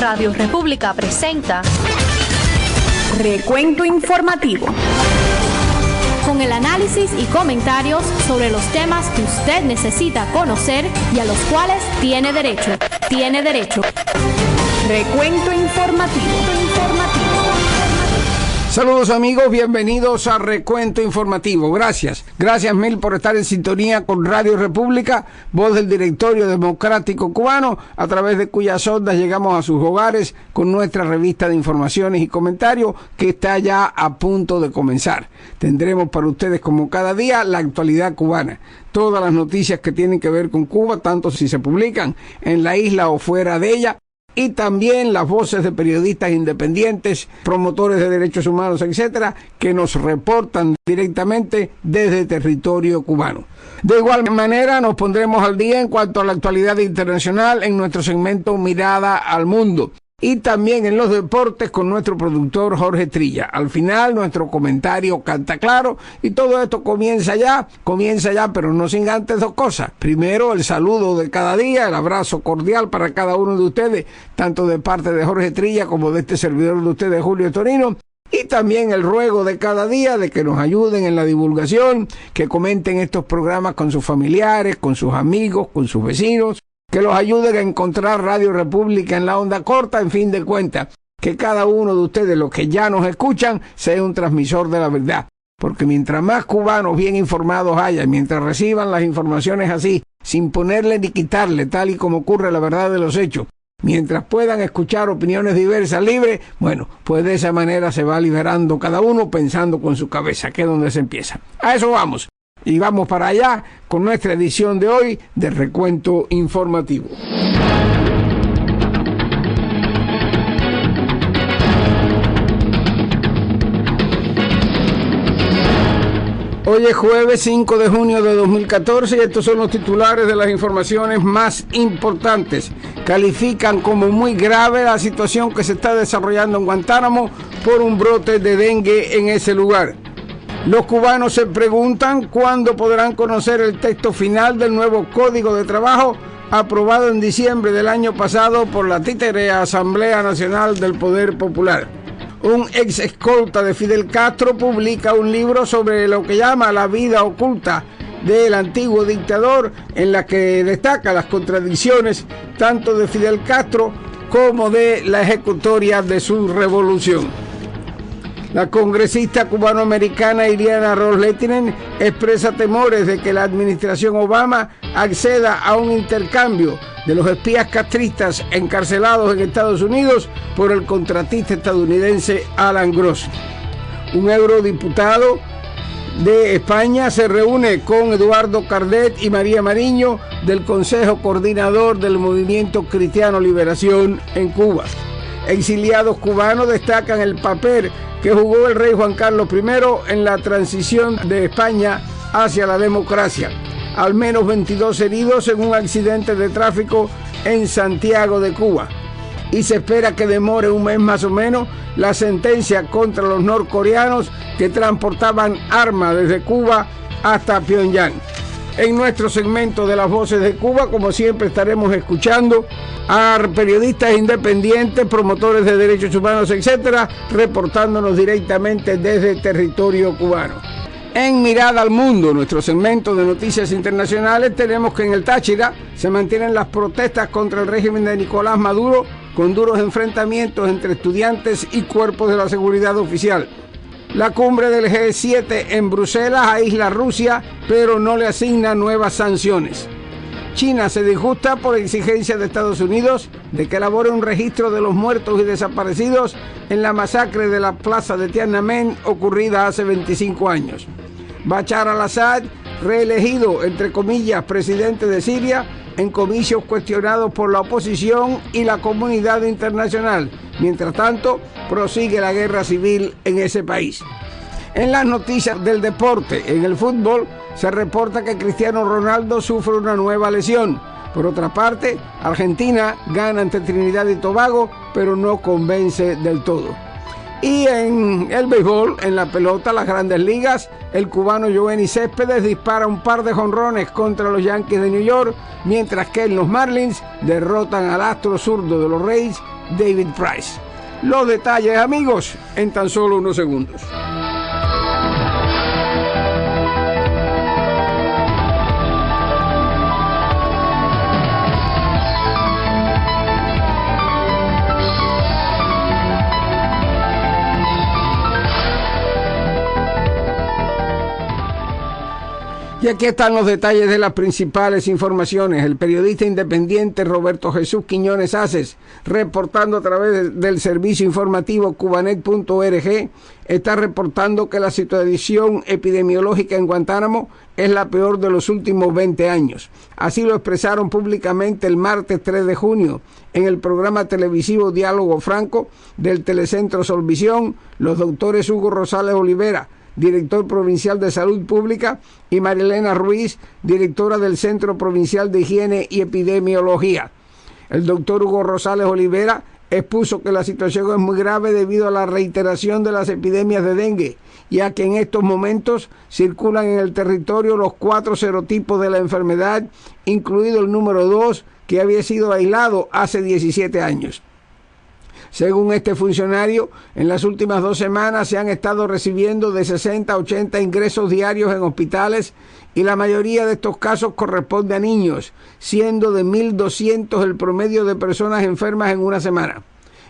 Radio República presenta Recuento Informativo, con el análisis y comentarios sobre los temas que usted necesita conocer y a los cuales tiene derecho. Recuento Informativo. Saludos amigos, bienvenidos a Recuento Informativo. Gracias mil por estar en sintonía con Radio República, voz del Directorio Democrático Cubano, a través de cuyas ondas llegamos a sus hogares con nuestra revista de informaciones y comentarios que está ya a punto de comenzar. Tendremos para ustedes como cada día la actualidad cubana, todas las noticias que tienen que ver con Cuba, tanto si se publican en la isla o fuera de ella, y también las voces de periodistas independientes, promotores de derechos humanos, etcétera, que nos reportan directamente desde territorio cubano. De igual manera, nos pondremos al día en cuanto a la actualidad internacional en nuestro segmento Mirada al Mundo, y también en los deportes con nuestro productor Jorge Trilla. Al final, nuestro comentario Canta Claro, y todo esto comienza ya, pero no sin antes dos cosas. Primero, el saludo de cada día, el abrazo cordial para cada uno de ustedes, tanto de parte de Jorge Trilla como de este servidor de ustedes, Julio Torino. Y también el ruego de cada día de que nos ayuden en la divulgación, que comenten estos programas con sus familiares, con sus amigos, con sus vecinos, que los ayuden a encontrar Radio República en la onda corta. En fin de cuentas, que cada uno de ustedes, los que ya nos escuchan, sea un transmisor de la verdad. Porque mientras más cubanos bien informados haya, mientras reciban las informaciones así, sin ponerle ni quitarle, tal y como ocurre la verdad de los hechos, mientras puedan escuchar opiniones diversas, libres, bueno, pues de esa manera se va liberando cada uno pensando con su cabeza, que es donde se empieza. A eso vamos. Y vamos para allá con nuestra edición de hoy de Recuento Informativo. Hoy es jueves 5 de junio de 2014 y estos son los titulares de las informaciones más importantes. Califican como muy grave la situación que se está desarrollando en Guantánamo por un brote de dengue en ese lugar. Los cubanos se preguntan cuándo podrán conocer el texto final del nuevo Código de Trabajo aprobado en diciembre del año pasado por la títere Asamblea Nacional del Poder Popular. Un ex escolta de Fidel Castro publica un libro sobre lo que llama la vida oculta del antiguo dictador, en la que destaca las contradicciones tanto de Fidel Castro como de la ejecutoria de su revolución. La congresista cubanoamericana Iliana Ros-Lehtinen expresa temores de que la administración Obama acceda a un intercambio de los espías castristas encarcelados en Estados Unidos por el contratista estadounidense Alan Gross. Un eurodiputado de España se reúne con Eduardo Cardet y María Mariño del Consejo Coordinador del Movimiento Cristiano Liberación en Cuba. Exiliados cubanos destacan el papel que jugó el rey Juan Carlos I en la transición de España hacia la democracia. Al menos 22 heridos en un accidente de tráfico en Santiago de Cuba. Y se espera que demore un mes más o menos la sentencia contra los norcoreanos que transportaban armas desde Cuba hasta Pyongyang. En nuestro segmento de las voces de Cuba, como siempre, estaremos escuchando a periodistas independientes, promotores de derechos humanos, etcétera, reportándonos directamente desde el territorio cubano. En Mirada al Mundo, nuestro segmento de noticias internacionales, tenemos que en el Táchira se mantienen las protestas contra el régimen de Nicolás Maduro, con duros enfrentamientos entre estudiantes y cuerpos de la seguridad oficial. La cumbre del G7 en Bruselas aísla a Rusia, pero no le asigna nuevas sanciones. China se disgusta por exigencia de Estados Unidos de que elabore un registro de los muertos y desaparecidos en la masacre de la plaza de Tiananmen ocurrida hace 25 años. Bashar al-Assad, reelegido, entre comillas, presidente de Siria, en comicios cuestionados por la oposición y la comunidad internacional. Mientras tanto, prosigue la guerra civil en ese país. En las noticias del deporte, en el fútbol, se reporta que Cristiano Ronaldo sufre una nueva lesión. Por otra parte, Argentina gana ante Trinidad y Tobago, pero no convence del todo. Y en el béisbol, en la pelota, las grandes ligas, el cubano Yoenis Céspedes dispara un par de jonrones contra los Yankees de New York, mientras que en los Marlins derrotan al astro zurdo de los Rays David Price. Los detalles, amigos, en tan solo unos segundos. Y aquí están los detalles de las principales informaciones. El periodista independiente Roberto Jesús Quiñones Aces, reportando a través del servicio informativo cubanet.org, está reportando que la situación epidemiológica en Guantánamo es la peor de los últimos 20 años. Así lo expresaron públicamente el martes 3 de junio en el programa televisivo Diálogo Franco del Telecentro Solvisión, los doctores Hugo Rosales Olivera, director provincial de Salud Pública, y Marilena Ruiz, directora del Centro Provincial de Higiene y Epidemiología. El doctor Hugo Rosales Olivera expuso que la situación es muy grave debido a la reiteración de las epidemias de dengue, ya que en estos momentos circulan en el territorio los 4 serotipos de la enfermedad, incluido el número 2, que había sido aislado hace 17 años. Según este funcionario, en las últimas 2 semanas se han estado recibiendo de 60 a 80 ingresos diarios en hospitales y la mayoría de estos casos corresponde a niños, siendo de 1.200 el promedio de personas enfermas en una semana.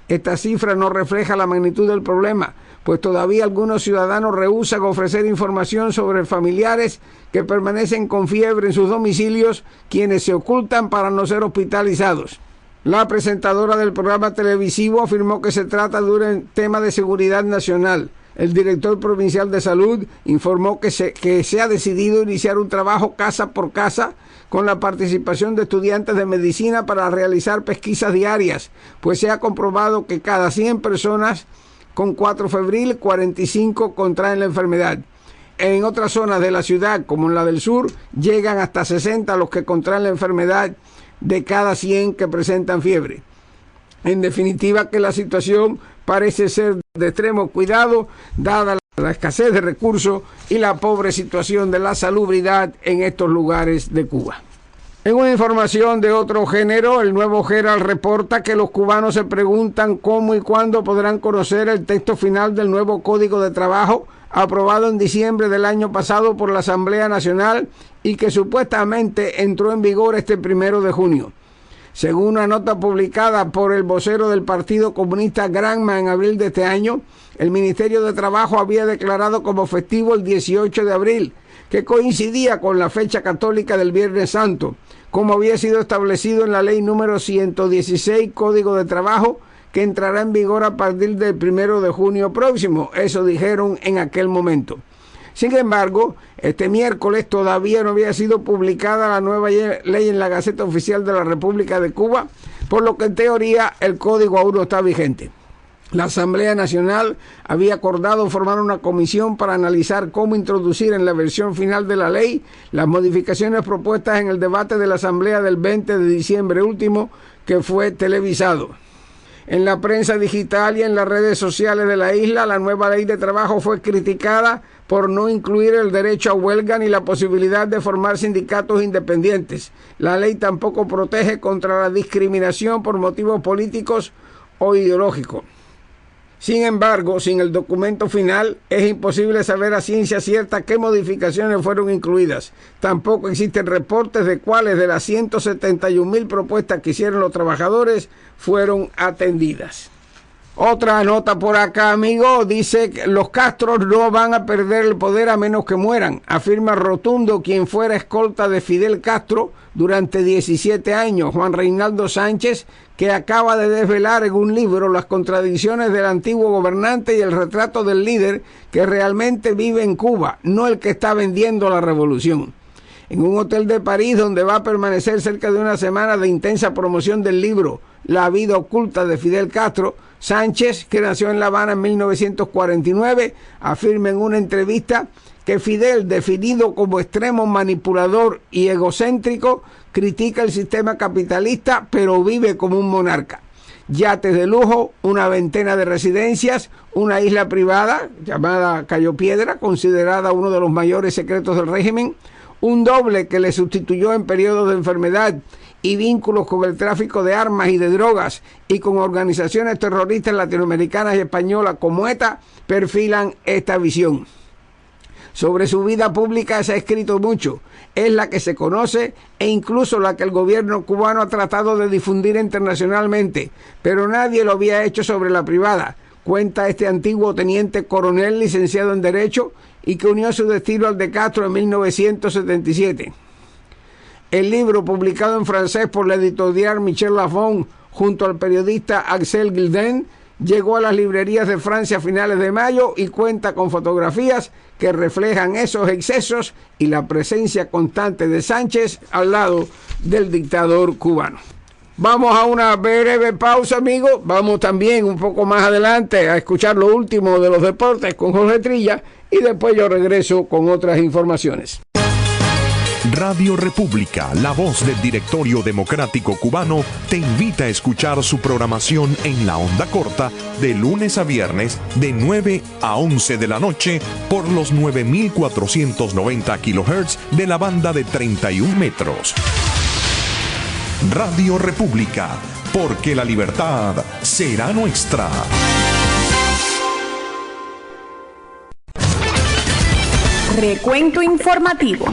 Esta cifra no refleja la magnitud del problema, pues todavía algunos ciudadanos rehúsan ofrecer información sobre familiares que permanecen con fiebre en sus domicilios, quienes se ocultan para no ser hospitalizados. La presentadora del programa televisivo afirmó que se trata de un tema de seguridad nacional. El director provincial de salud informó que se ha decidido iniciar un trabajo casa por casa con la participación de estudiantes de medicina para realizar pesquisas diarias, pues se ha comprobado que cada 100 personas con cuadro febril, 45 contraen la enfermedad. En otras zonas de la ciudad, como en la del sur, llegan hasta 60 los que contraen la enfermedad de cada 100 que presentan fiebre. En definitiva, que la situación parece ser de extremo cuidado, dada la escasez de recursos y la pobre situación de la salubridad en estos lugares de Cuba. En una información de otro género, el Nuevo Herald reporta que los cubanos se preguntan cómo y cuándo podrán conocer el texto final del nuevo Código de Trabajo aprobado en diciembre del año pasado por la Asamblea Nacional y que supuestamente entró en vigor este 1 de junio. Según una nota publicada por el vocero del Partido Comunista Granma en abril de este año, el Ministerio de Trabajo había declarado como festivo el 18 de abril, que coincidía con la fecha católica del Viernes Santo, como había sido establecido en la ley número 116, Código de Trabajo, que entrará en vigor a partir del 1 de junio próximo. Eso dijeron en aquel momento. Sin embargo, este miércoles todavía no había sido publicada la nueva ley en la Gaceta Oficial de la República de Cuba, por lo que en teoría el código aún no está vigente. La Asamblea Nacional había acordado formar una comisión para analizar cómo introducir en la versión final de la ley las modificaciones propuestas en el debate de la Asamblea del 20 de diciembre último, que fue televisado. En la prensa digital y en las redes sociales de la isla, la nueva ley de trabajo fue criticada por no incluir el derecho a huelga ni la posibilidad de formar sindicatos independientes. La ley tampoco protege contra la discriminación por motivos políticos o ideológicos. Sin embargo, sin el documento final, es imposible saber a ciencia cierta qué modificaciones fueron incluidas. Tampoco existen reportes de cuáles de las 171,000 propuestas que hicieron los trabajadores fueron atendidas. Otra nota por acá, amigo, dice que los Castros no van a perder el poder a menos que mueran, afirma rotundo quien fuera escolta de Fidel Castro durante 17 años, Juan Reinaldo Sánchez, que acaba de desvelar en un libro las contradicciones del antiguo gobernante y el retrato del líder que realmente vive en Cuba, no el que está vendiendo la revolución. En un hotel de París, donde va a permanecer cerca de una semana de intensa promoción del libro La vida oculta de Fidel Castro, Sánchez, que nació en La Habana en 1949, afirma en una entrevista que Fidel, definido como extremo manipulador y egocéntrico, critica el sistema capitalista, pero vive como un monarca. Yates de lujo, una veintena de residencias, una isla privada llamada Cayo Piedra, considerada uno de los mayores secretos del régimen, un doble que le sustituyó en periodos de enfermedad y vínculos con el tráfico de armas y de drogas y con organizaciones terroristas latinoamericanas y españolas como ETA perfilan esta visión. Sobre su vida pública se ha escrito mucho, es la que se conoce e incluso la que el gobierno cubano ha tratado de difundir internacionalmente, pero nadie lo había hecho sobre la privada, cuenta este antiguo teniente coronel licenciado en Derecho y que unió su destino al de Castro en 1977. El libro, publicado en francés por la editorial Michel Lafon junto al periodista Axel Gilden, llegó a las librerías de Francia a finales de mayo y cuenta con fotografías que reflejan esos excesos y la presencia constante de Sánchez al lado del dictador cubano. Vamos a una breve pausa, amigos. Vamos también un poco más adelante a escuchar lo último de los deportes con Jorge Trilla y después yo regreso con otras informaciones. Radio República, la voz del Directorio Democrático Cubano, te invita a escuchar su programación en la onda corta de lunes a viernes de 9 a 11 de la noche por los 9490 kHz de la banda de 31 metros. Radio República, porque la libertad será nuestra. Recuento informativo.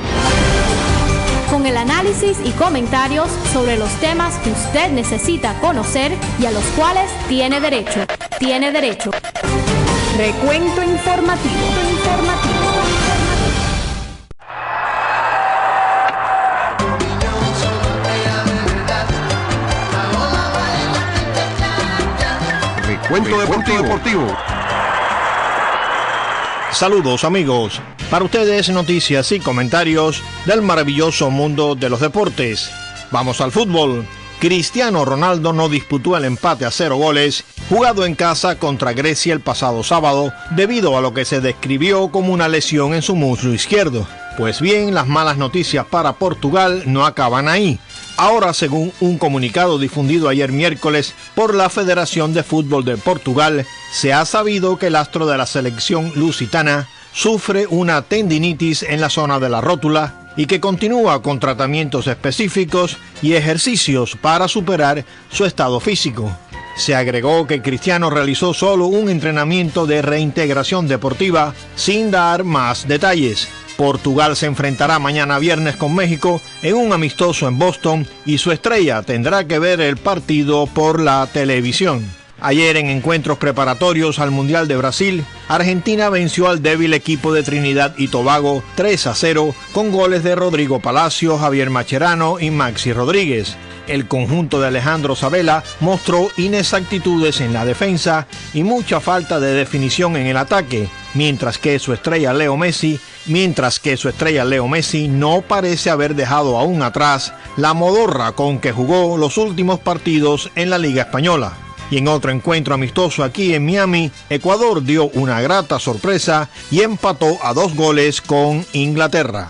Con el análisis y comentarios sobre los temas que usted necesita conocer y a los cuales tiene derecho. Tiene derecho. Recuento informativo. Recuento deportivo. Saludos, amigos. Para ustedes, noticias y comentarios del maravilloso mundo de los deportes. Vamos al fútbol. Cristiano Ronaldo no disputó el empate a 0 goles jugado en casa contra Grecia el pasado sábado debido a lo que se describió como una lesión en su muslo izquierdo. Pues bien, las malas noticias para Portugal no acaban ahí. Ahora, según un comunicado difundido ayer miércoles por la Federación de Fútbol de Portugal, se ha sabido que el astro de la selección lusitana sufre una tendinitis en la zona de la rótula y que continúa con tratamientos específicos y ejercicios para superar su estado físico. Se agregó que Cristiano realizó solo un entrenamiento de reintegración deportiva sin dar más detalles. Portugal se enfrentará mañana viernes con México en un amistoso en Boston y su estrella tendrá que ver el partido por la televisión. Ayer, en encuentros preparatorios al Mundial de Brasil, Argentina venció al débil equipo de Trinidad y Tobago 3-0 con goles de Rodrigo Palacio, Javier Mascherano y Maxi Rodríguez. El conjunto de Alejandro Sabella mostró inexactitudes en la defensa y mucha falta de definición en el ataque, mientras que su estrella Leo Messi no parece haber dejado aún atrás la modorra con que jugó los últimos partidos en la Liga Española. Y en otro encuentro amistoso aquí en Miami, Ecuador dio una grata sorpresa y empató a 2 goles con Inglaterra.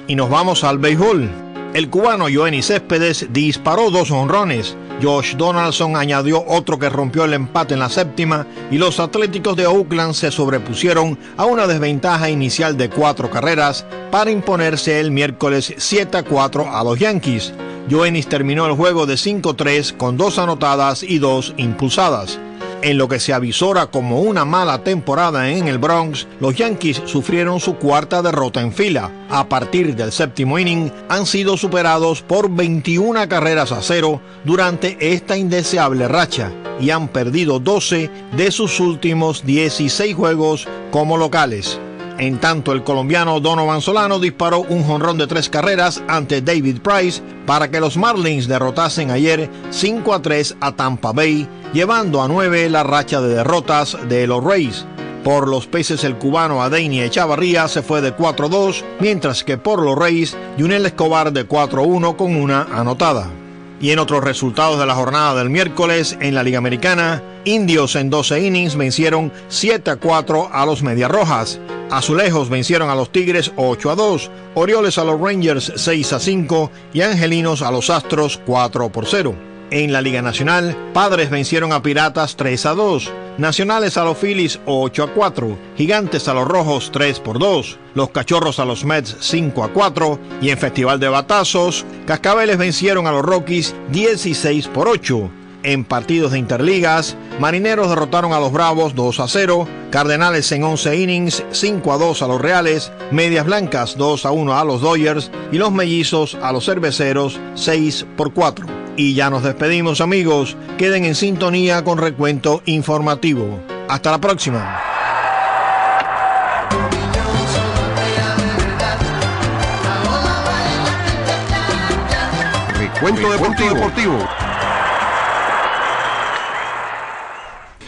Y nos vamos al béisbol. El cubano Yoenis Céspedes disparó 2 jonrones. Josh Donaldson añadió otro que rompió el empate en la séptima y los Atléticos de Oakland se sobrepusieron a una desventaja inicial de 4 carreras para imponerse el miércoles 7-4 a los Yankees. Yoenis terminó el juego de 5-3 con 2 anotadas y 2 impulsadas. En lo que se avisora como una mala temporada en el Bronx, los Yankees sufrieron su 4ª derrota en fila. A partir del 7º inning, han sido superados por 21 carreras a 0 durante esta indeseable racha y han perdido 12 de sus últimos 16 juegos como locales. En tanto, el colombiano Donovan Solano disparó un jonrón de 3 carreras ante David Price para que los Marlins derrotasen ayer 5-3 a Tampa Bay, llevando a 9 la racha de derrotas de los Rays. Por los Peces, el cubano Adeiny Echavarría se fue de 4-2, mientras que por los Rays, Yunel Escobar de 4-1 con una anotada. Y en otros resultados de la jornada del miércoles, en la Liga Americana, Indios en 12 innings vencieron 7-4 a los Medias Rojas. Azulejos vencieron a los Tigres 8-2, Orioles a los Rangers 6-5 y Angelinos a los Astros 4-0. En la Liga Nacional, Padres vencieron a Piratas 3-2, Nacionales a los Phillies 8-4, Gigantes a los Rojos 3-2, los Cachorros a los Mets 5-4 y en Festival de Batazos, Cascabeles vencieron a los Rockies 16-8. En partidos de interligas, Marineros derrotaron a los Bravos 2-0, Cardenales en 11 innings 5-2 a los Reales, Medias Blancas 2-1 a los Dodgers y los Mellizos a los Cerveceros 6-4. Y ya nos despedimos, amigos. Queden en sintonía con Recuento Informativo. Hasta la próxima. Recuento Deportivo.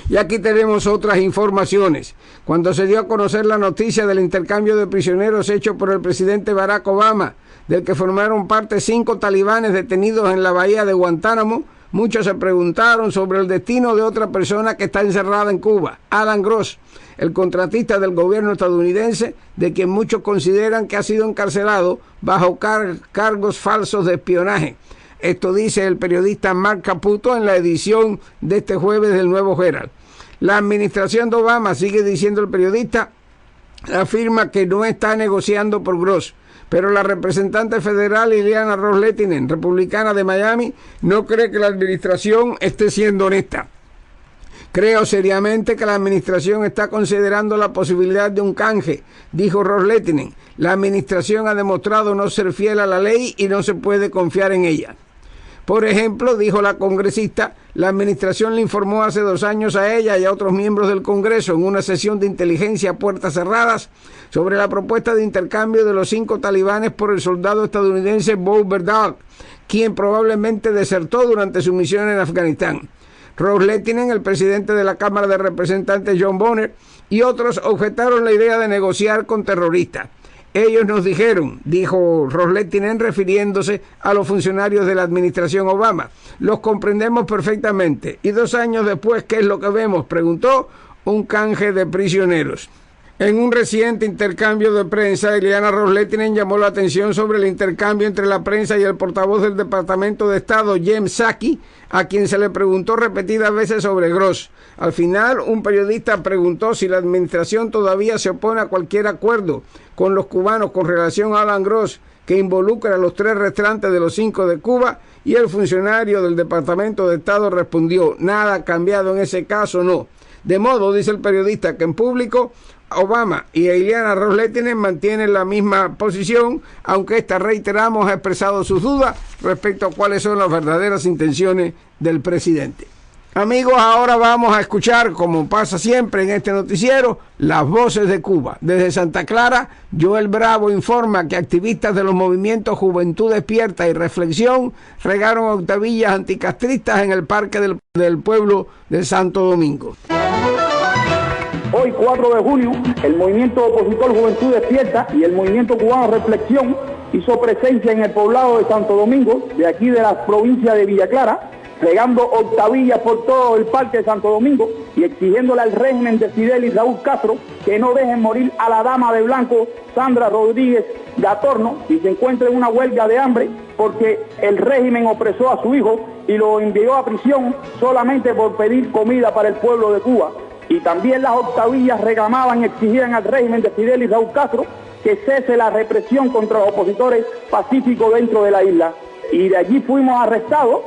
Y aquí tenemos otras informaciones. Cuando se dio a conocer la noticia del intercambio de prisioneros hecho por el presidente Barack Obama, del que formaron parte 5 talibanes detenidos en la bahía de Guantánamo, muchos se preguntaron sobre el destino de otra persona que está encerrada en Cuba, Alan Gross, el contratista del gobierno estadounidense, de quien muchos consideran que ha sido encarcelado bajo cargos falsos de espionaje. Esto dice el periodista Mark Caputo en la edición de este jueves del Nuevo Herald. La administración de Obama, sigue diciendo el periodista, afirma que no está negociando por Gross, pero la representante federal Ileana Ros-Lehtinen, republicana de Miami, no cree que la administración esté siendo honesta. Creo seriamente que la administración está considerando la posibilidad de un canje, dijo Ros-Lehtinen. La administración ha demostrado no ser fiel a la ley y no se puede confiar en ella. Por ejemplo, dijo la congresista, la administración le informó hace 2 años a ella y a otros miembros del Congreso en una sesión de inteligencia a puertas cerradas sobre la propuesta de intercambio de los 5 talibanes por el soldado estadounidense Bo Berdal, quien probablemente desertó durante su misión en Afganistán. Ros-Lehtinen, el presidente de la Cámara de Representantes John Boehner y otros objetaron la idea de negociar con terroristas. Ellos nos dijeron, dijo Ros-Lehtinen refiriéndose a los funcionarios de la administración Obama, los comprendemos perfectamente. Y 2 años después, ¿qué es lo que vemos?, preguntó, un canje de prisioneros. En un reciente intercambio de prensa, Ileana Ros-Lehtinen llamó la atención sobre el intercambio entre la prensa y el portavoz del Departamento de Estado, Jen Psaki, a quien se le preguntó repetidas veces sobre Gross. Al final, un periodista preguntó si la administración todavía se opone a cualquier acuerdo con los cubanos con relación a Alan Gross, que involucra a los 3 restantes de los 5 de Cuba, y el funcionario del Departamento de Estado respondió, nada ha cambiado en ese caso, no. De modo, dice el periodista, que en público Obama y Ileana Ros-Lehtinen mantienen la misma posición, aunque esta, reiteramos, ha expresado sus dudas respecto a cuáles son las verdaderas intenciones del presidente. Amigos, ahora vamos a escuchar, como pasa siempre en este noticiero, las voces de Cuba. Desde Santa Clara, Joel Bravo informa que activistas de los movimientos Juventud Despierta y Reflexión regaron octavillas anticastristas en el parque del pueblo de Santo Domingo. Hoy, 4 de junio, el movimiento opositor Juventud Despierta y el movimiento cubano Reflexión hizo presencia en el poblado de Santo Domingo, de aquí de la provincia de Villa Clara, regando octavillas por todo el parque de Santo Domingo y exigiéndole al régimen de Fidel y Raúl Castro que no dejen morir a la dama de blanco Sandra Rodríguez Gatorno y se encuentra en una huelga de hambre porque el régimen opresó a su hijo y lo envió a prisión solamente por pedir comida para el pueblo de Cuba. Y también las octavillas reclamaban y exigían al régimen de Fidel y Raúl Castro que cese la represión contra los opositores pacíficos dentro de la isla. Y de allí fuimos arrestados,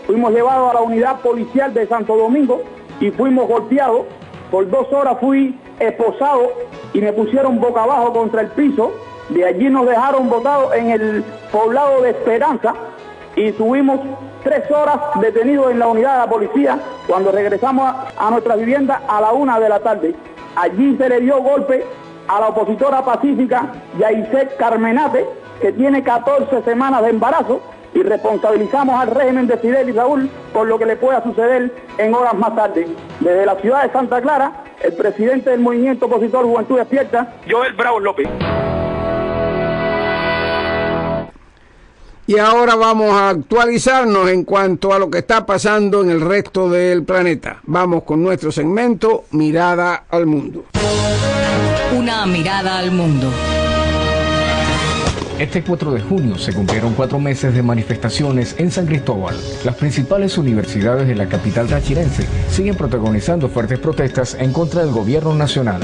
fuimos llevados a la unidad policial de Santo Domingo y fuimos golpeados. Por 2 horas fui esposado y me pusieron boca abajo contra el piso. De allí nos dejaron botados en el poblado de Esperanza y tuvimos 3 horas detenidos en la unidad de la policía cuando regresamos a nuestra vivienda a la 1 de la tarde. Allí se le dio golpe a la opositora pacífica Yaisek Carmenate, que tiene 14 semanas de embarazo, y responsabilizamos al régimen de Fidel y Raúl por lo que le pueda suceder en horas más tarde. Desde la ciudad de Santa Clara, el presidente del movimiento opositor Juventud Despierta, Joel Bravo López. Y ahora vamos a actualizarnos en cuanto a lo que está pasando en el resto del planeta. Vamos con nuestro segmento Mirada al Mundo. Una mirada al mundo. Este 4 de junio se cumplieron 4 meses de manifestaciones en San Cristóbal. Las principales universidades de la capital tachirense siguen protagonizando fuertes protestas en contra del gobierno nacional.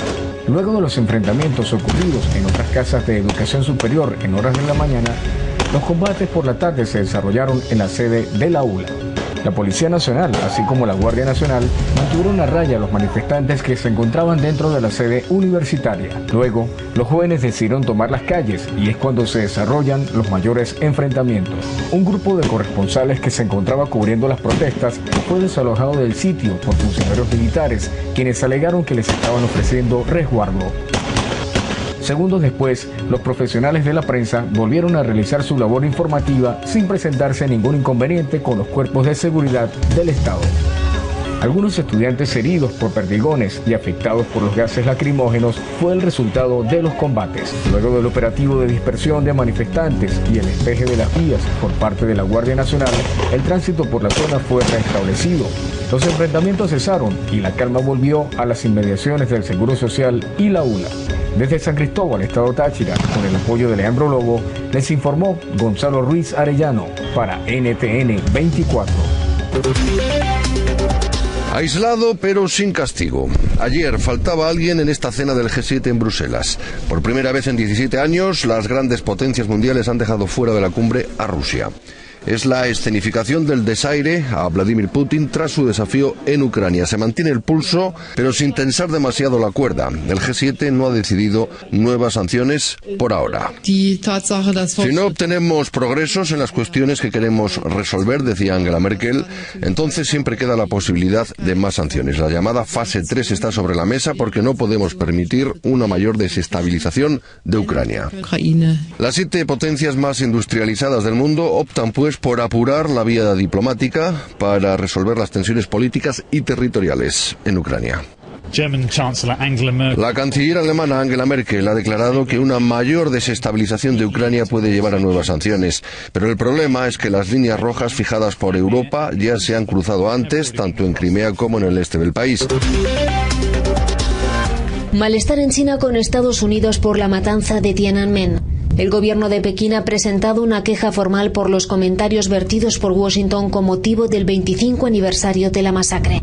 Luego de los enfrentamientos ocurridos en otras casas de educación superior en horas de la mañana, los combates por la tarde se desarrollaron en la sede de la ULA. La Policía Nacional, así como la Guardia Nacional, mantuvieron a raya a los manifestantes que se encontraban dentro de la sede universitaria. Luego, los jóvenes decidieron tomar las calles y es cuando se desarrollan los mayores enfrentamientos. Un grupo de corresponsales que se encontraba cubriendo las protestas fue desalojado del sitio por funcionarios militares, quienes alegaron que les estaban ofreciendo resguardo. Segundos después, los profesionales de la prensa volvieron a realizar su labor informativa sin presentarse ningún inconveniente con los cuerpos de seguridad del Estado. Algunos estudiantes heridos por perdigones y afectados por los gases lacrimógenos fue el resultado de los combates. Luego del operativo de dispersión de manifestantes y el despeje de las vías por parte de la Guardia Nacional, el tránsito por la zona fue restablecido. Los enfrentamientos cesaron y la calma volvió a las inmediaciones del Seguro Social y la ULA. Desde San Cristóbal, Estado Táchira, con el apoyo de Leandro Lobo, les informó Gonzalo Ruiz Arellano para NTN 24. Aislado pero sin castigo. Ayer faltaba alguien en esta cena del G7 en Bruselas. Por primera vez en 17 años, las grandes potencias mundiales han dejado fuera de la cumbre a Rusia. Es la escenificación del desaire a Vladimir Putin tras su desafío en Ucrania. Se mantiene el pulso, pero sin tensar demasiado la cuerda. El G7 no ha decidido nuevas sanciones por ahora. Si no obtenemos progresos en las cuestiones que queremos resolver, decía Angela Merkel, entonces siempre queda la posibilidad de más sanciones. La llamada fase 3 está sobre la mesa porque no podemos permitir una mayor desestabilización de Ucrania. Las 7 potencias más industrializadas del mundo optan pues por apurar la vía diplomática para resolver las tensiones políticas y territoriales en Ucrania. La canciller alemana Angela Merkel ha declarado que una mayor desestabilización de Ucrania puede llevar a nuevas sanciones, pero el problema es que las líneas rojas fijadas por Europa ya se han cruzado antes, tanto en Crimea como en el este del país. Malestar en China con Estados Unidos por la matanza de Tiananmen. El gobierno de Pekín ha presentado una queja formal por los comentarios vertidos por Washington con motivo del 25 aniversario de la masacre.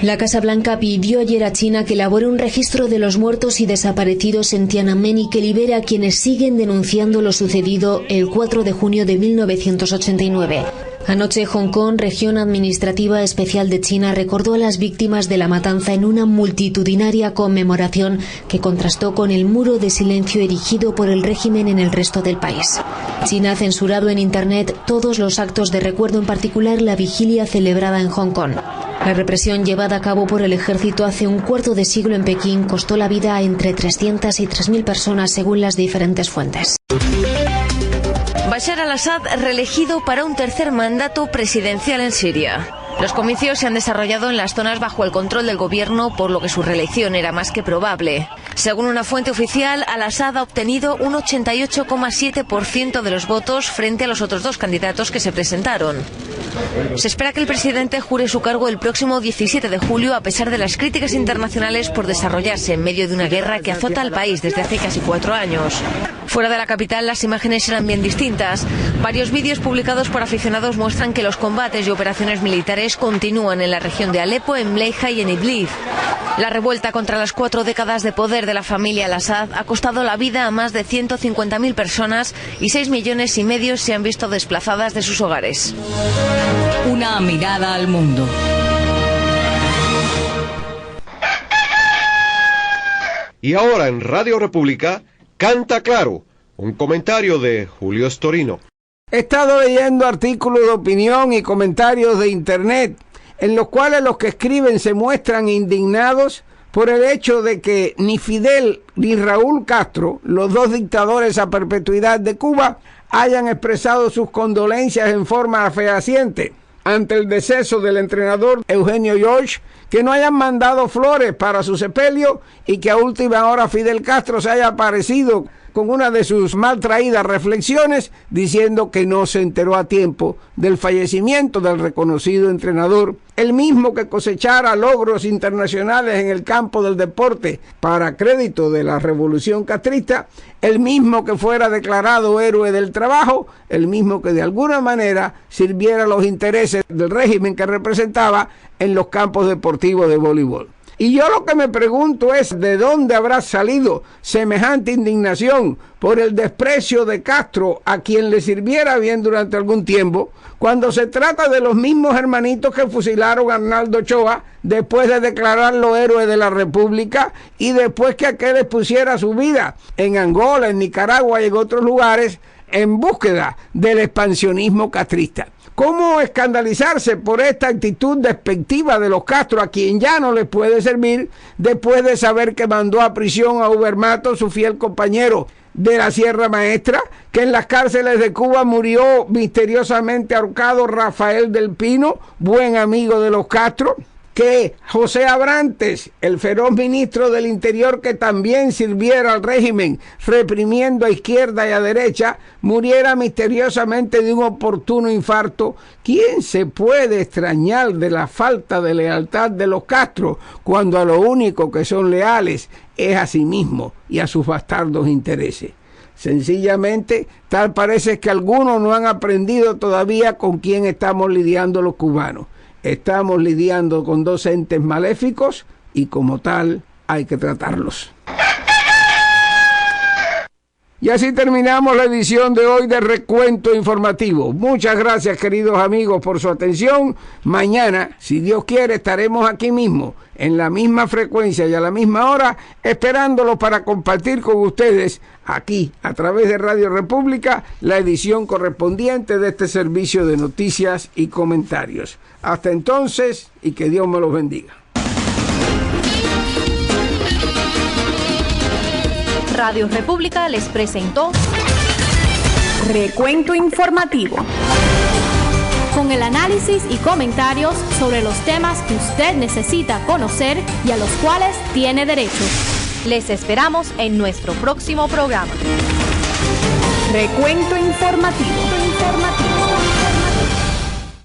La Casa Blanca pidió ayer a China que elabore un registro de los muertos y desaparecidos en Tiananmen y que libere a quienes siguen denunciando lo sucedido el 4 de junio de 1989. Anoche, Hong Kong, región administrativa especial de China, recordó a las víctimas de la matanza en una multitudinaria conmemoración que contrastó con el muro de silencio erigido por el régimen en el resto del país. China ha censurado en Internet todos los actos de recuerdo, en particular la vigilia celebrada en Hong Kong. La represión llevada a cabo por el ejército hace un cuarto de siglo en Pekín costó la vida a entre 300 y 3.000 personas según las diferentes fuentes. Bashar al-Assad reelegido para un tercer mandato presidencial en Siria. Los comicios se han desarrollado en las zonas bajo el control del gobierno, por lo que su reelección era más que probable. Según una fuente oficial, al-Assad ha obtenido un 88,7% de los votos frente a los otros 2 candidatos que se presentaron. Se espera que el presidente jure su cargo el próximo 17 de julio, a pesar de las críticas internacionales por desarrollarse en medio de una guerra que azota al país desde hace casi 4 años. Fuera de la capital, las imágenes eran bien distintas. Varios vídeos publicados por aficionados muestran que los combates y operaciones militares continúan en la región de Alepo, en Mleiha y en Idlib. La revuelta contra las 4 décadas de poder de la familia al-Assad ha costado la vida a más de 150.000 personas y 6,5 millones se han visto desplazadas de sus hogares. Una mirada al mundo. Y ahora en Radio República, Canta Claro, un comentario de Julio Storino. He estado leyendo artículos de opinión y comentarios de Internet en los cuales los que escriben se muestran indignados por el hecho de que ni Fidel ni Raúl Castro, los 2 dictadores a perpetuidad de Cuba, hayan expresado sus condolencias en forma fehaciente ante el deceso del entrenador Eugenio George, que no hayan mandado flores para su sepelio y que a última hora Fidel Castro se haya aparecido con una de sus mal traídas reflexiones, diciendo que no se enteró a tiempo del fallecimiento del reconocido entrenador, el mismo que cosechara logros internacionales en el campo del deporte para crédito de la revolución castrista, el mismo que fuera declarado héroe del trabajo, el mismo que de alguna manera sirviera los intereses del régimen que representaba en los campos deportivos de voleibol. Y yo lo que me pregunto es, ¿de dónde habrá salido semejante indignación por el desprecio de Castro, a quien le sirviera bien durante algún tiempo, cuando se trata de los mismos hermanitos que fusilaron a Arnaldo Ochoa después de declararlo héroe de la República y después que aquel expusiera su vida en Angola, en Nicaragua y en otros lugares en búsqueda del expansionismo castrista? ¿Cómo escandalizarse por esta actitud despectiva de los Castro, a quien ya no les puede servir, después de saber que mandó a prisión a Ubermato, su fiel compañero de la Sierra Maestra, que en las cárceles de Cuba murió misteriosamente ahorcado Rafael del Pino, buen amigo de los Castro? Que José Abrantes, el feroz ministro del Interior que también sirviera al régimen reprimiendo a izquierda y a derecha, muriera misteriosamente de un oportuno infarto. ¿Quién se puede extrañar de la falta de lealtad de los Castro cuando a lo único que son leales es a sí mismo y a sus bastardos intereses? Sencillamente, tal parece que algunos no han aprendido todavía con quién estamos lidiando los cubanos. Estamos lidiando con dos entes maléficos y como tal hay que tratarlos. Y así terminamos la edición de hoy de Recuento Informativo. Muchas gracias, queridos amigos, por su atención. Mañana, si Dios quiere, estaremos aquí mismo, en la misma frecuencia y a la misma hora, esperándolos para compartir con ustedes, aquí, a través de Radio República, la edición correspondiente de este servicio de noticias y comentarios. Hasta entonces, y que Dios me los bendiga. Radio República les presentó Recuento Informativo, con el análisis y comentarios sobre los temas que usted necesita conocer y a los cuales tiene derecho. Les esperamos en nuestro próximo programa. Recuento Informativo.